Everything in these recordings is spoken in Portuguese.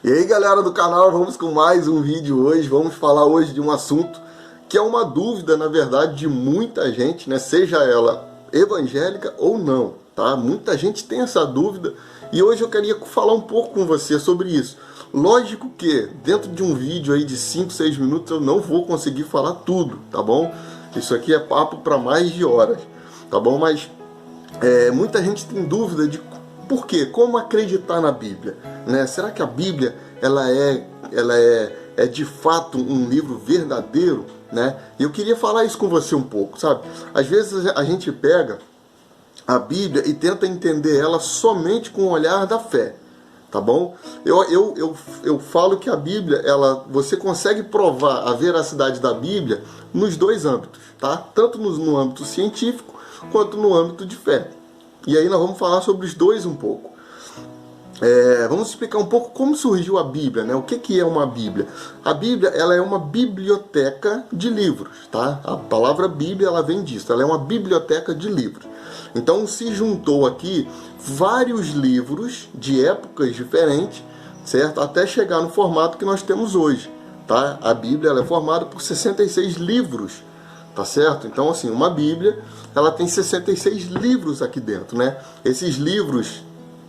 E aí galera do canal, vamos com mais um vídeo hoje. Vamos falar hoje de um assunto que é uma dúvida, na verdade, de muita gente, né? Seja ela evangélica ou não, tá? Muita gente tem essa dúvida e hoje eu queria falar um pouco com você sobre isso. Lógico que dentro de um vídeo aí de 5, 6 minutos eu não vou conseguir falar tudo, tá bom? Isso aqui é papo para mais de horas, tá bom? Mas muita gente tem dúvida de por quê? Como acreditar na Bíblia? Né? Será que a Bíblia ela é de fato um livro verdadeiro? Né? E eu queria falar isso com você um pouco, sabe? Às vezes a gente pega a Bíblia e tenta entender ela somente com o olhar da fé, tá bom? Eu falo que a Bíblia, você consegue provar a veracidade da Bíblia nos dois âmbitos, tá? Tanto no âmbito científico quanto no âmbito de fé. E aí nós vamos falar sobre os dois um pouco. Vamos explicar um pouco como surgiu a Bíblia, né? O que é uma Bíblia? A Bíblia ela é uma biblioteca de livros, tá? A palavra Bíblia ela vem disso, ela é uma biblioteca de livros. Então se juntou aqui vários livros de épocas diferentes, certo? Até chegar no formato que nós temos hoje, tá? A Bíblia ela é formada por 66 livros, tá certo? Então assim, uma Bíblia ela tem 66 livros aqui dentro, né? Esses livros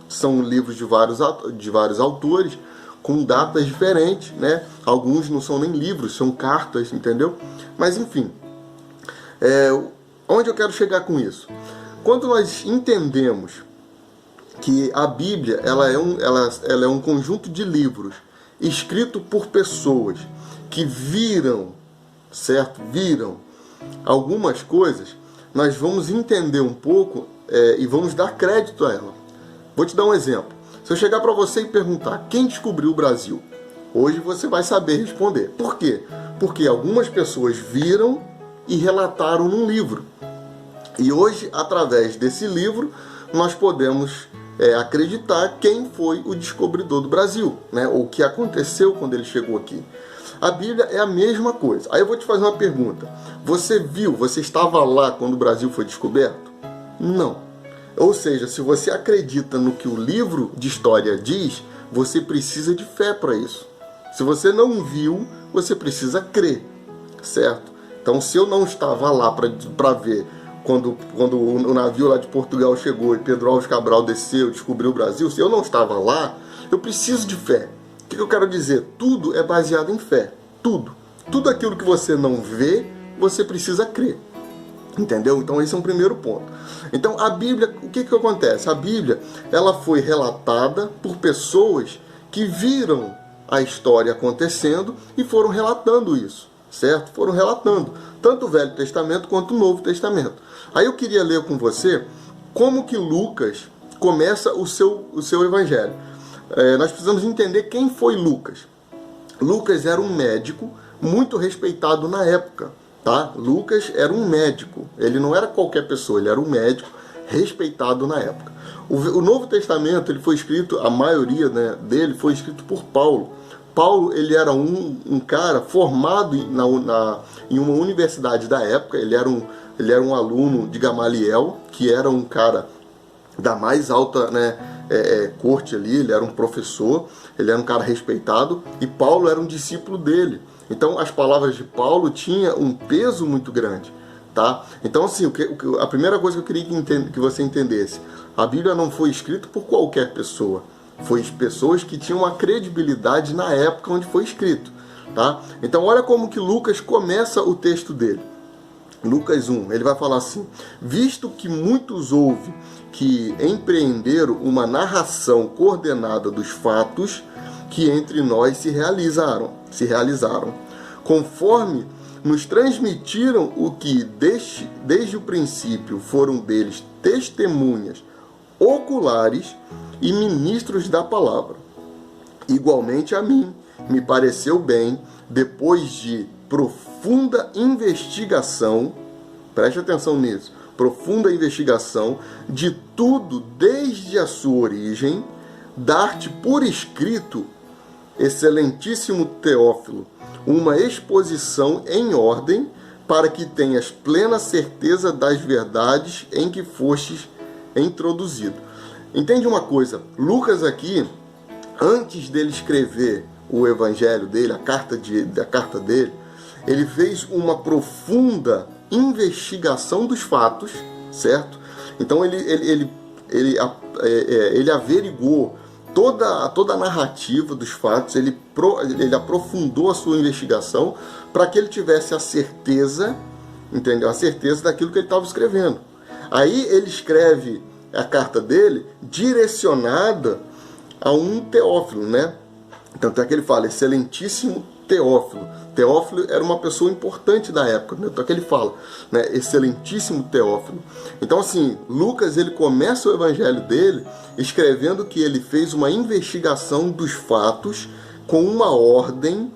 são livros de vários autores, com datas diferentes, né? Alguns não são nem livros, são cartas, entendeu? Mas enfim, onde eu quero chegar com isso? Quando nós entendemos que a Bíblia ela é um conjunto de livros escrito por pessoas que viram, certo? Viram algumas coisas, nós vamos entender um pouco e vamos dar crédito a ela. Vou te dar um exemplo. Se eu chegar para você e perguntar quem descobriu o Brasil, hoje você vai saber responder. Por quê? Porque algumas pessoas viram e relataram num livro. E hoje, através desse livro, nós podemos acreditar quem foi o descobridor do Brasil, né? Ou o que aconteceu quando ele chegou aqui. A Bíblia é a mesma coisa. Aí eu vou te fazer uma pergunta. Você estava lá quando o Brasil foi descoberto? Não. Ou seja, se você acredita no que o livro de história diz, você precisa de fé para isso. Se você não viu, você precisa crer, certo? Então, se eu não estava lá para ver quando o navio lá de Portugal chegou e Pedro Álvares Cabral desceu, descobriu o Brasil, se eu não estava lá, eu preciso de fé. O que eu quero dizer? Tudo é baseado em fé. Tudo. Tudo aquilo que você não vê, você precisa crer. Entendeu? Então esse é um primeiro ponto. Então a Bíblia, o que acontece? A Bíblia ela foi relatada por pessoas que viram a história acontecendo e foram relatando isso, certo? Foram relatando tanto o Velho Testamento quanto o Novo Testamento. Aí eu queria ler com você como que Lucas começa o seu evangelho. Nós precisamos entender quem foi Lucas. Lucas era um médico muito respeitado na época. Tá? Lucas era um médico, ele não era qualquer pessoa, ele era um médico respeitado na época. O Novo Testamento ele foi escrito, a maioria, né, dele foi escrito por Paulo. Paulo ele era um cara formado em uma universidade da época, ele era um aluno de Gamaliel, que era um cara da mais alta, né, corte ali, ele era um professor, ele era um cara respeitado, e Paulo era um discípulo dele. Então as palavras de Paulo tinham um peso muito grande, tá? Então assim, a primeira coisa que eu queria que você entendesse, a Bíblia não foi escrita por qualquer pessoa, foi pessoas que tinham uma credibilidade na época onde foi escrito, tá? Então olha como que Lucas começa o texto dele. Lucas 1, ele vai falar assim: visto que muitos houve que empreenderam uma narração coordenada dos fatos que entre nós se realizaram, conforme nos transmitiram o que desde o princípio foram deles testemunhas oculares e ministros da palavra. Igualmente a mim me pareceu bem, depois de profunda investigação, preste atenção nisso, profunda investigação de tudo desde a sua origem, dar-te por escrito, excelentíssimo Teófilo, uma exposição em ordem, para que tenhas plena certeza das verdades em que fostes introduzido. Entende uma coisa? Lucas aqui, antes dele escrever o evangelho dele, a carta dele, ele fez uma profunda investigação dos fatos, certo? Então ele averigou toda a narrativa dos fatos, ele aprofundou a sua investigação para que ele tivesse a certeza, entendeu? A certeza daquilo que ele estava escrevendo. Aí ele escreve a carta dele direcionada a um Teófilo, né? Tanto é que ele fala, excelentíssimo Teófilo. Teófilo era uma pessoa importante da época, né? Então é que ele fala, né? Excelentíssimo Teófilo. Então assim, Lucas ele começa o evangelho dele escrevendo que ele fez uma investigação dos fatos com uma ordem,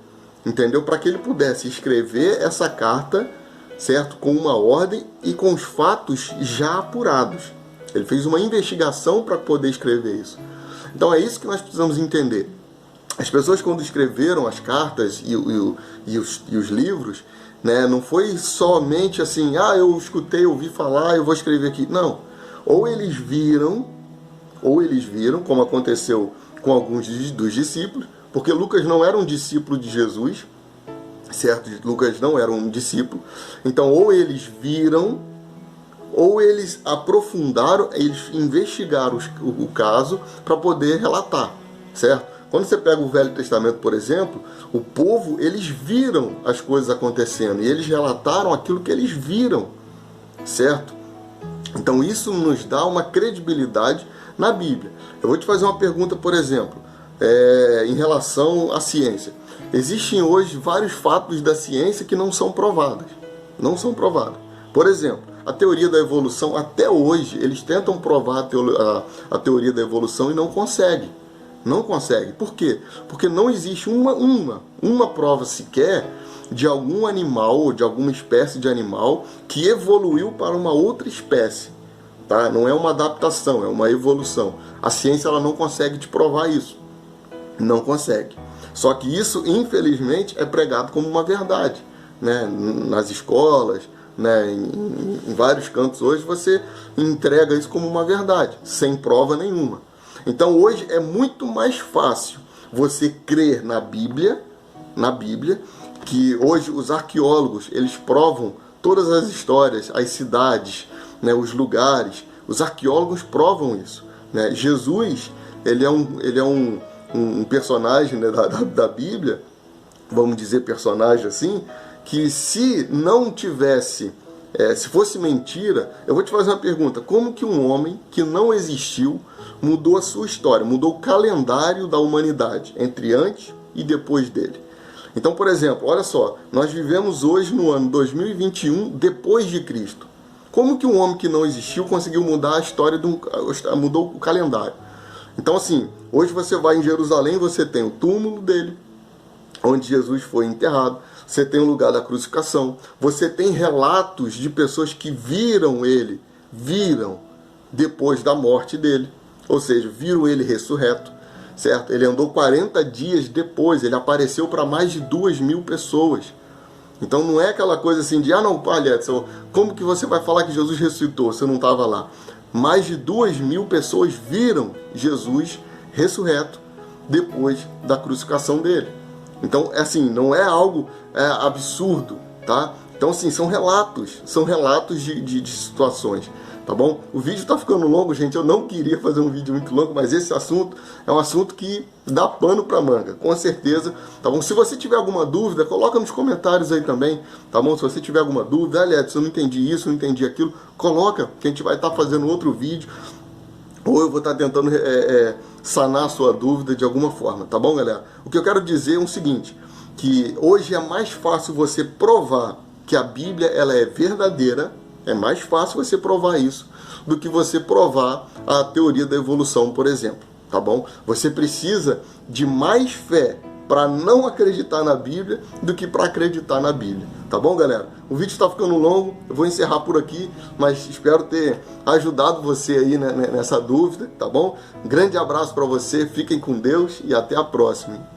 entendeu? Para que ele pudesse escrever essa carta, certo? Com uma ordem e com os fatos já apurados. Ele fez uma investigação para poder escrever isso. Então é isso que nós precisamos entender. As pessoas, quando escreveram as cartas e os livros, né, não foi somente assim, eu escutei, ouvi falar, eu vou escrever aqui. Não. Ou eles viram, como aconteceu com alguns dos discípulos, porque Lucas não era um discípulo de Jesus, certo? Lucas não era um discípulo. Então, ou eles viram, ou eles aprofundaram, eles investigaram o caso para poder relatar, certo? Quando você pega o Velho Testamento, por exemplo, o povo, eles viram as coisas acontecendo e eles relataram aquilo que eles viram, certo? Então isso nos dá uma credibilidade na Bíblia. Eu vou te fazer uma pergunta, por exemplo, em relação à ciência. Existem hoje vários fatos da ciência que não são provados. Não são provados. Por exemplo, a teoria da evolução, até hoje, eles tentam provar a teoria da evolução e não conseguem. Não consegue. Por quê? Porque não existe uma prova sequer de algum animal ou de alguma espécie de animal que evoluiu para uma outra espécie. Tá? Não é uma adaptação, é uma evolução. A ciência ela não consegue te provar isso. Não consegue. Só que isso, infelizmente, é pregado como uma verdade. Né? Nas escolas, né? Em vários cantos hoje, você entrega isso como uma verdade, sem prova nenhuma. Então hoje é muito mais fácil você crer na Bíblia, que hoje os arqueólogos, eles provam todas as histórias, as cidades, né, os lugares, os arqueólogos provam isso. Né? Jesus, ele é um personagem, né, da Bíblia, vamos dizer personagem assim, que se não tivesse, se fosse mentira, eu vou te fazer uma pergunta, como que um homem que não existiu mudou a sua história, mudou o calendário da humanidade, entre antes e depois dele? Então, por exemplo, olha só, nós vivemos hoje no ano 2021, depois de Cristo. Como que um homem que não existiu conseguiu mudar a história, mudou o calendário? Então, assim, hoje você vai em Jerusalém, você tem o túmulo dele, onde Jesus foi enterrado, você tem o lugar da crucificação, você tem relatos de pessoas que viram depois da morte dele, ou seja, viram ele ressurreto, certo? Ele andou 40 dias depois, ele apareceu para mais de 2.000 pessoas. Então não é aquela coisa assim de, não, Edson, como que você vai falar que Jesus ressuscitou? Você não estava lá. Mais de 2.000 pessoas viram Jesus ressurreto depois da crucificação dele. Então, assim, não é algo absurdo, tá? Então, assim, são relatos de situações, tá bom? O vídeo está ficando longo, gente, eu não queria fazer um vídeo muito longo, mas esse assunto é um assunto que dá pano para manga, com certeza, tá bom? Se você tiver alguma dúvida, coloca nos comentários aí também, tá bom? Se você tiver alguma dúvida, Edson, eu não entendi isso, não entendi aquilo, coloca, que a gente vai estar fazendo outro vídeo, ou eu vou estar tentando sanar a sua dúvida de alguma forma, tá bom, galera? O que eu quero dizer é o seguinte, que hoje é mais fácil você provar que a Bíblia ela é verdadeira, é mais fácil você provar isso do que você provar a teoria da evolução, por exemplo, tá bom? Você precisa de mais fé para não acreditar na Bíblia do que para acreditar na Bíblia, tá bom, galera? O vídeo está ficando longo, eu vou encerrar por aqui, mas espero ter ajudado você aí nessa dúvida, tá bom? Um grande abraço para você, fiquem com Deus e até a próxima.